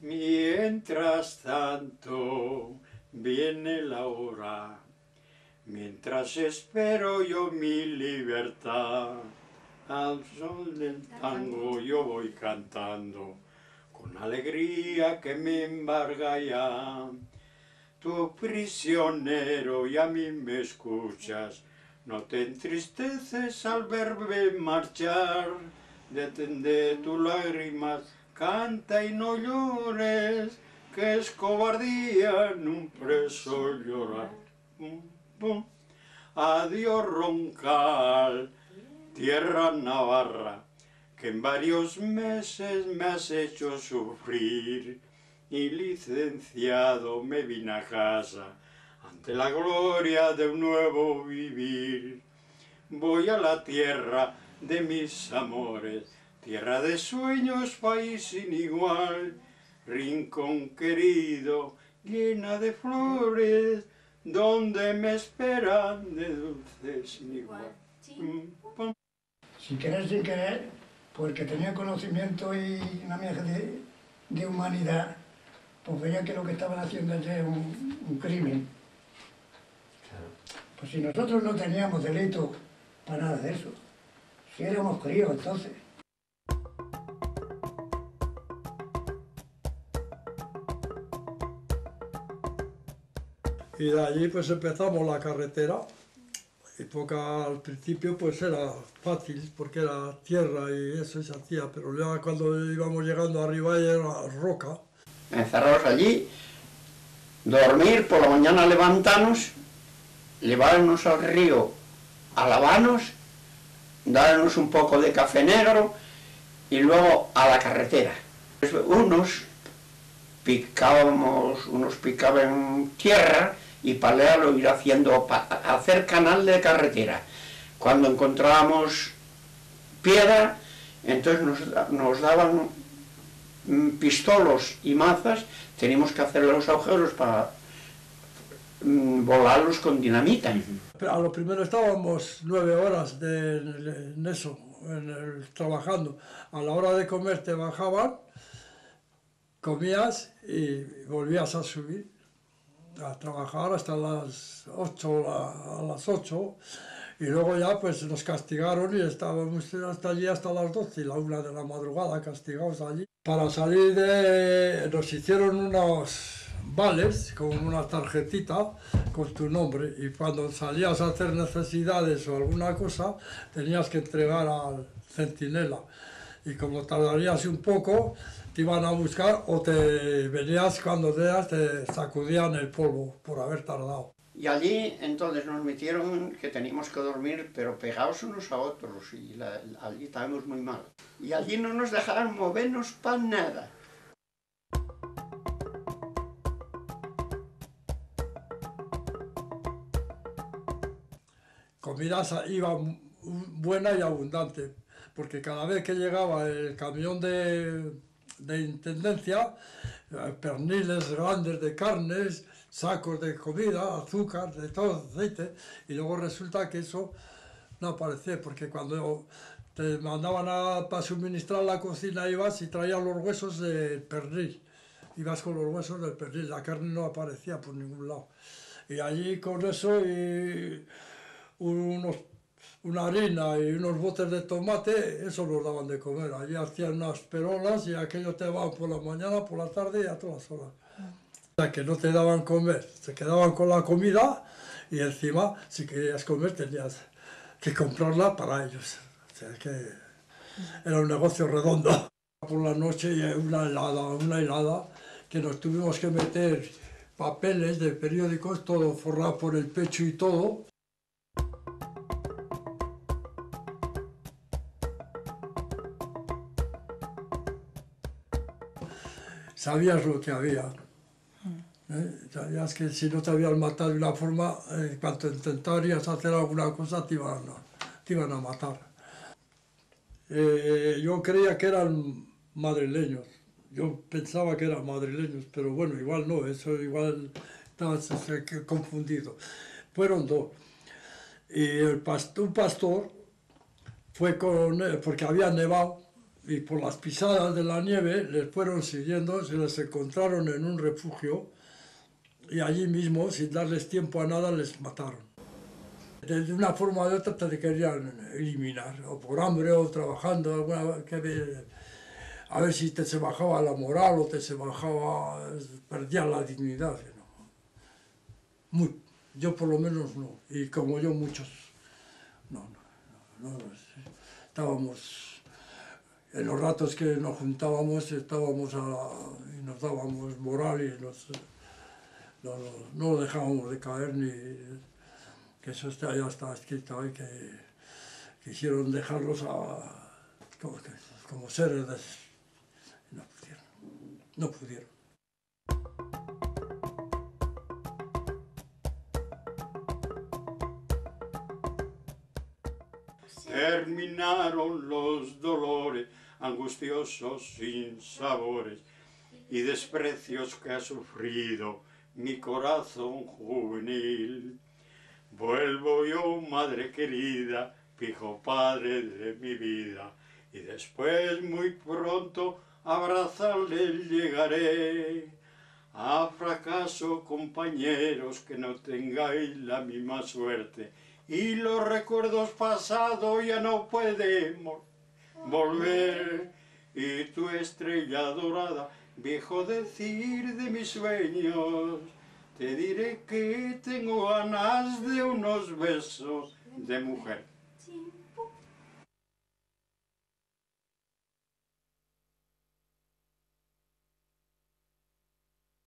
Mientras tanto viene la hora, mientras espero yo mi libertad, al sol del tango yo voy cantando, con alegría que me embarga ya. Tú prisionero y a mí me escuchas, no te entristeces al verme marchar, detende tus lágrimas, canta y no llores, que es cobardía en un preso llorar. Pum, pum. Adiós Roncal, tierra navarra, que en varios meses me has hecho sufrir, y licenciado me vine a casa ante la gloria de un nuevo vivir. Voy a la tierra de mis amores, tierra de sueños, país sin igual, rincón querido, llena de flores, donde me esperan de dulces sin igual. Sin querer, sin querer, porque tenía conocimiento y una mierda de humanidad, pues veía que lo que estaban haciendo es un crimen. Pues si nosotros no teníamos delito para nada de eso, si éramos críos entonces. Y de allí pues empezamos la carretera, y al principio pues era fácil porque era tierra y eso se hacía, pero ya cuando íbamos llegando arriba ya era roca. Encerrados allí, dormir, por la mañana levantarnos, llevarnos al río a lavarnos, darnos un poco de café negro y luego a la carretera. Unos picaban tierra y para lo ir haciendo, hacer canal de carretera. Cuando encontrábamos piedra, entonces nos daban pistolos y mazas, teníamos que hacer los agujeros para volarlos con dinamita. A lo primero estábamos 9 horas en eso, trabajando. A la hora de comer te bajaban, comías y volvías a subir a trabajar hasta las 8, a las 8, y luego ya pues nos castigaron y estábamos hasta allí hasta las 12 y la 1 de la madrugada castigados allí. Para salir nos hicieron unos vales con una tarjetita con tu nombre, y cuando salías a hacer necesidades o alguna cosa tenías que entregar al centinela, y como tardarías un poco te iban a buscar o te venías cuando te sacudían el polvo por haber tardado. Y allí entonces nos metieron que teníamos que dormir pero pegados unos a otros, y allí estábamos muy mal. Y allí no nos dejaron movernos para nada. Comida iba buena y abundante, porque cada vez que llegaba el camión de intendencia, perniles grandes de carnes, sacos de comida, azúcar, de todo, aceite, y luego resulta que eso no aparecía, porque cuando te mandaban para suministrar la cocina ibas y traías los huesos del pernil, ibas con los huesos del pernil, la carne no aparecía por ningún lado. Y allí con eso y una harina y unos botes de tomate, eso nos daban de comer. Allí hacían unas perolas y aquello te daban por la mañana, por la tarde y a todas horas. O sea, que no te daban comer, se quedaban con la comida y encima, si querías comer, tenías que comprarla para ellos. O sea, que era un negocio redondo. Por la noche una helada, que nos tuvimos que meter papeles de periódicos, todo forrado por el pecho y todo. Sabías lo que había. Sabías que si no te habían matado de una forma, cuando intentarías hacer alguna cosa te iban a matar. Yo creía que eran madrileños, yo pensaba que eran madrileños, pero bueno, igual no, eso igual estaba confundido. Fueron dos. Y un pastor fue con él, porque había nevado, y por las pisadas de la nieve les fueron siguiendo, se les encontraron en un refugio y allí mismo, sin darles tiempo a nada, les mataron. De una forma o de otra te querían eliminar, o por hambre o trabajando, a ver si te se bajaba la moral o te se bajaba, perdías la dignidad. ¿No? Yo por lo menos no, y como yo muchos, no. Estábamos, en los ratos que nos juntábamos, estábamos y nos dábamos moral y no dejábamos de caer, ni que eso ya está escrito ahí, que quisieron dejarlos como seres no pudieron. Terminaron los dolores angustiosos sin sabores y desprecios que ha sufrido mi corazón juvenil. Vuelvo yo, madre querida, fijo padre de mi vida, y después muy pronto a abrazarle llegaré. A fracaso, compañeros, que no tengáis la misma suerte, y los recuerdos pasados ya no podemos volver. Y tu estrella dorada, viejo decir de mis sueños, te diré que tengo ganas de unos besos de mujer.